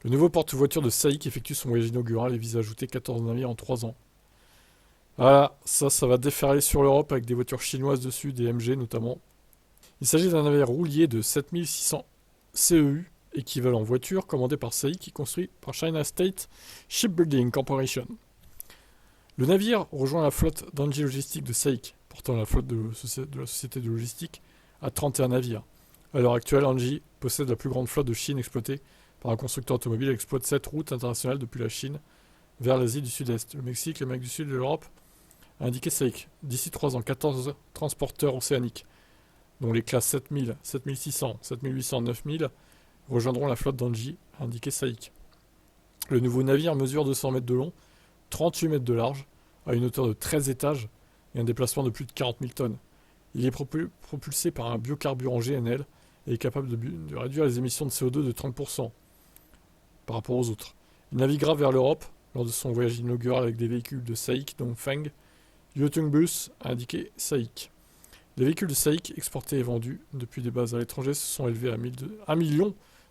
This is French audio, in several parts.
Le nouveau porte-voiture de SAIC effectue son voyage inaugural et vise à ajouter 14 navires en 3 ans. Voilà, ça va déferler sur l'Europe avec des voitures chinoises dessus, des MG notamment. Il s'agit d'un navire roulier de 7600 CEU, équivalent voiture, commandé par SAIC et construit par China State Shipbuilding Corporation. Le navire rejoint la flotte d'Engie Logistique de SAIC, portant la flotte de la société de logistique à 31 navires. À l'heure actuelle, Engie possède la plus grande flotte de Chine exploitée par un constructeur automobile et exploite 7 routes internationales depuis la Chine vers l'Asie du Sud-Est, le Mexique, l'Amérique du Sud et l'Europe, a indiqué SAIC. D'ici 3 ans, 14 transporteurs océaniques, dont les classes 7000, 7600, 7800, 9000, rejoindront la flotte d'Engie, a indiqué SAIC. Le nouveau navire mesure 200 mètres de long, 38 mètres de large, a une hauteur de 13 étages et un déplacement de plus de 40 000 tonnes. Il est propulsé par un biocarburant GNL et est capable de réduire les émissions de CO2 de 30% par rapport aux autres. Il naviguera vers l'Europe lors de son voyage inaugural avec des véhicules de SAIC, dont Feng. Yutungbus a indiqué SAIC. Les véhicules de SAIC exportés et vendus depuis des bases à l'étranger se sont élevés à 1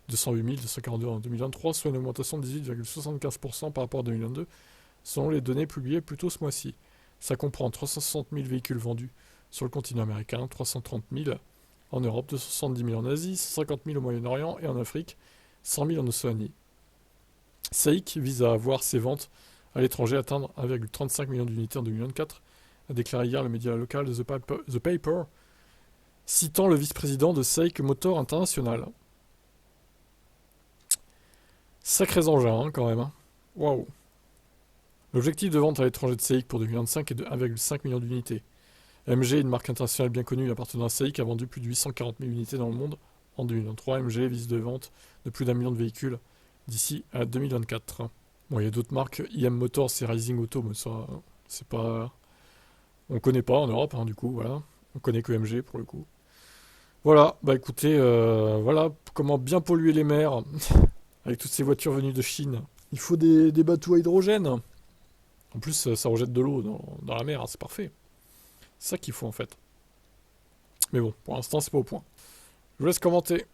208 242 en 2023, soit une augmentation de 18,75% par rapport à 2022, selon les données publiées plus tôt ce mois-ci. Ça comprend 360 000 véhicules vendus sur le continent américain, 330 000 en Europe, 270 000 en Asie, 150 000 au Moyen-Orient et en Afrique, 100 000 en Océanie. SAIC vise à voir ses ventes à l'étranger atteindre 1,35 million d'unités en 2024, a déclaré hier le média local The Paper, citant le vice-président de SAIC Motor International. Sacrés engins, hein, quand même. Hein. Waouh. L'objectif de vente à l'étranger de SAIC pour 2025 est de 1,5 million d'unités. MG, une marque internationale bien connue appartenant à SAIC, a vendu plus de 840 000 unités dans le monde en 2023. MG vise de vente de plus d'1 million de véhicules d'ici à 2024. Bon, il y a d'autres marques, IM Motors et Rising Auto, mais ça, c'est pas... On connaît pas en Europe, hein, du coup, voilà. On connaît que MG pour le coup. Voilà, bah écoutez, voilà comment bien polluer les mers avec toutes ces voitures venues de Chine. Il faut des bateaux à hydrogène. En plus, ça rejette de l'eau dans la mer, hein, c'est parfait. C'est ça qu'il faut en fait. Mais bon, pour l'instant, c'est pas au point. Je vous laisse commenter.